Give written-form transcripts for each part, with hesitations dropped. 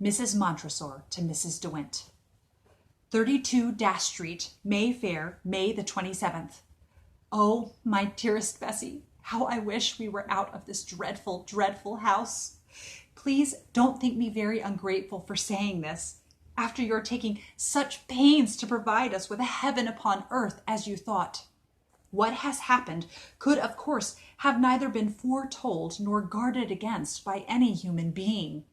Mrs. Montresor to Mrs. DeWint. 32 Dash Street, Mayfair, May the 27th. Oh, my dearest Bessie, how I wish we were out of this dreadful, dreadful house. Please don't think me very ungrateful for saying this, after your taking such pains to provide us with a heaven upon earth as you thought. What has happened could, of course, have neither been foretold nor guarded against by any human being.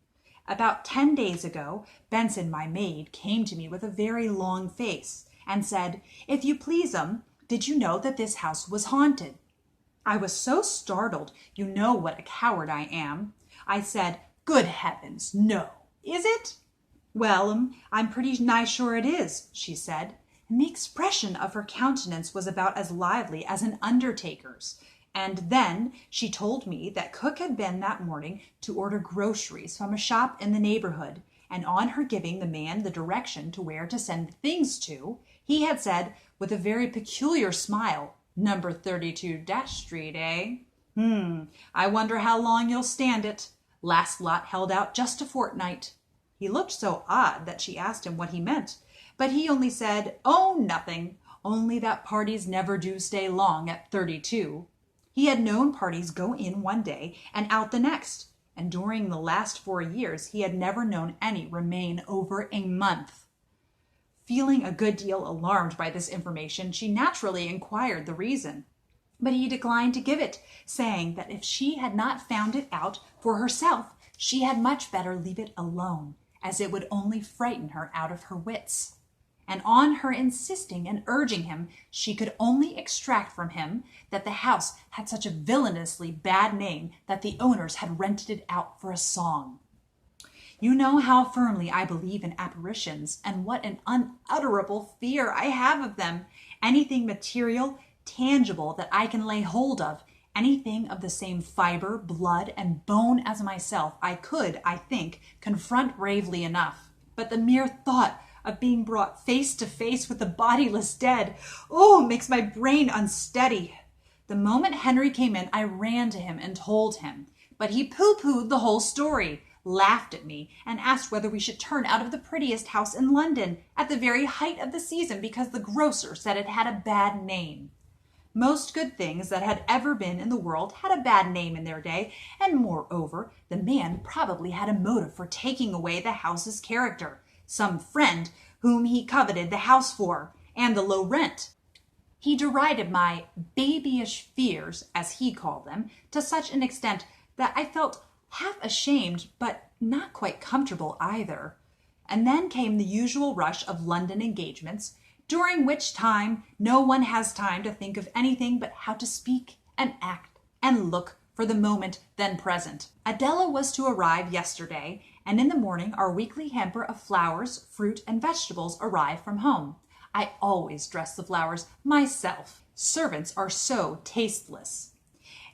About 10 days ago, Benson, my maid, came to me with a very long face and said, "If you please, did you know that this house was haunted?" I was so startled, you know what a coward I am. I said, "Good heavens, no. Is it?" "Well, I'm pretty nigh sure it is," she said, and the expression of her countenance was about as lively as an undertaker's. And then she told me that cook had been that morning to order groceries from a shop in the neighborhood, and on her giving the man the direction to where to send the things to, he had said, with a very peculiar smile, "Number 32 Dash Street, eh? I wonder how long you'll stand it. Last lot held out just a fortnight." He looked so odd that she asked him what he meant, but he only said, "Oh, nothing, only that parties never do stay long at 32. He had known parties go in one day and out the next, and during the last 4 years he had never known any remain over a month. Feeling a good deal alarmed by this information, she naturally inquired the reason, but he declined to give it, saying that if she had not found it out for herself, she had much better leave it alone, as it would only frighten her out of her wits. And on her insisting and urging him, she could only extract from him that the house had such a villainously bad name that the owners had rented it out for a song. You know how firmly I believe in apparitions, and what an unutterable fear I have of them. Anything material, tangible that I can lay hold of, anything of the same fiber, blood, and bone as myself, I could, I think, confront bravely enough. But the mere thought of being brought face to face with the bodiless dead, makes my brain unsteady. The moment Henry came in, I ran to him and told him, but he pooh-poohed the whole story, laughed at me, and asked whether we should turn out of the prettiest house in London at the very height of the season because the grocer said it had a bad name. Most good things that had ever been in the world had a bad name in their day, and moreover, the man probably had a motive for taking away the house's character, some friend whom he coveted the house for, and the low rent. He derided my babyish fears, as he called them, to such an extent that I felt half ashamed, but not quite comfortable either. And then came the usual rush of London engagements, during which time no one has time to think of anything but how to speak and act and look for the moment then present. Adela was to arrive yesterday, and in the morning our weekly hamper of flowers, fruit, and vegetables arrived from home. I always dress the flowers myself. Servants are so tasteless.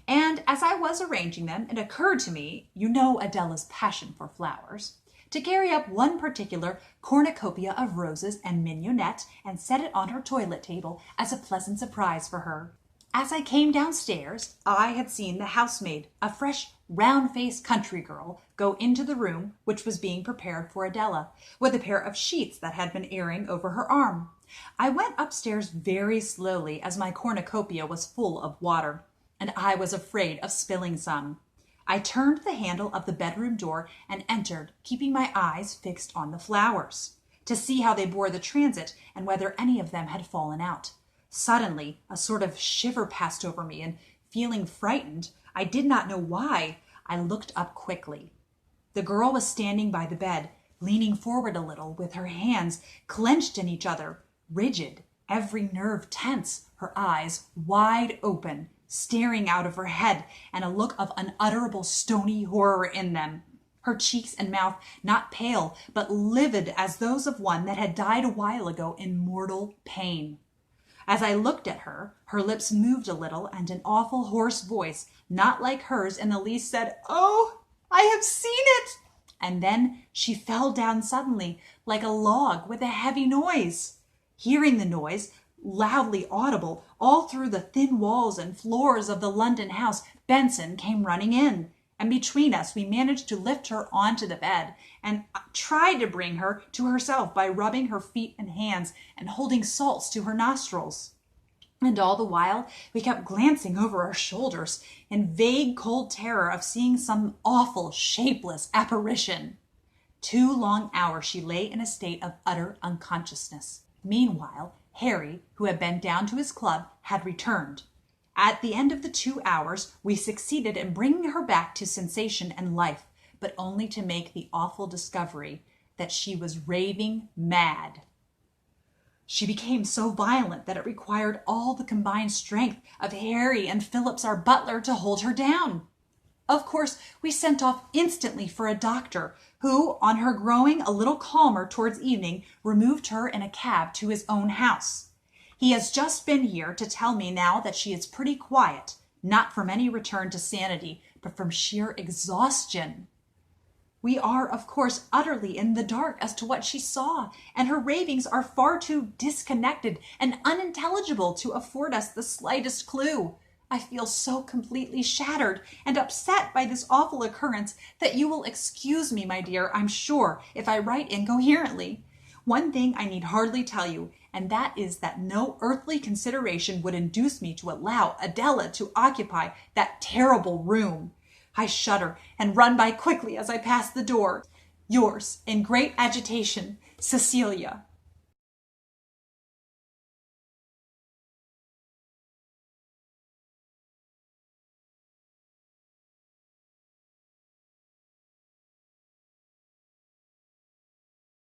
And as I was arranging them, it occurred to me, you know Adela's passion for flowers, to carry up one particular cornucopia of roses and mignonette and set it on her toilet table as a pleasant surprise for her. As I came downstairs, I had seen the housemaid, a fresh, round-faced country girl, go into the room which was being prepared for Adela, with a pair of sheets that had been airing over her arm. I went upstairs very slowly, as my cornucopia was full of water, and I was afraid of spilling some. I turned the handle of the bedroom door and entered, keeping my eyes fixed on the flowers, to see how they bore the transit and whether any of them had fallen out. Suddenly, a sort of shiver passed over me, and feeling frightened, I did not know why, I looked up quickly. The girl was standing by the bed, leaning forward a little, with her hands clenched in each other, rigid, every nerve tense, her eyes wide open, staring out of her head, and a look of unutterable stony horror in them. Her cheeks and mouth not pale, but livid as those of one that had died a while ago in mortal pain. As I looked at her, her lips moved a little, and an awful hoarse voice, not like hers in the least, said, "Oh, I have seen it!" And then she fell down suddenly, like a log, with a heavy noise. Hearing the noise, loudly audible all through the thin walls and floors of the London house, Benson came running in, and between us, we managed to lift her onto the bed and tried to bring her to herself by rubbing her feet and hands and holding salts to her nostrils. And all the while, we kept glancing over our shoulders in vague, cold terror of seeing some awful, shapeless apparition. 2 long hours she lay in a state of utter unconsciousness. Meanwhile, Harry, who had been down to his club, had returned. At the end of the 2 hours, we succeeded in bringing her back to sensation and life, but only to make the awful discovery that she was raving mad. She became so violent that it required all the combined strength of Harry and Phillips, our butler, to hold her down. Of course, we sent off instantly for a doctor, who, on her growing a little calmer towards evening, removed her in a cab to his own house. He has just been here to tell me now that she is pretty quiet, not from any return to sanity, but from sheer exhaustion. We are, of course, utterly in the dark as to what she saw, and her ravings are far too disconnected and unintelligible to afford us the slightest clue. I feel so completely shattered and upset by this awful occurrence that you will excuse me, my dear, I'm sure, if I write incoherently. One thing I need hardly tell you, and that is that no earthly consideration would induce me to allow Adela to occupy that terrible room. I shudder and run by quickly as I pass the door. Yours, in great agitation, Cecilia.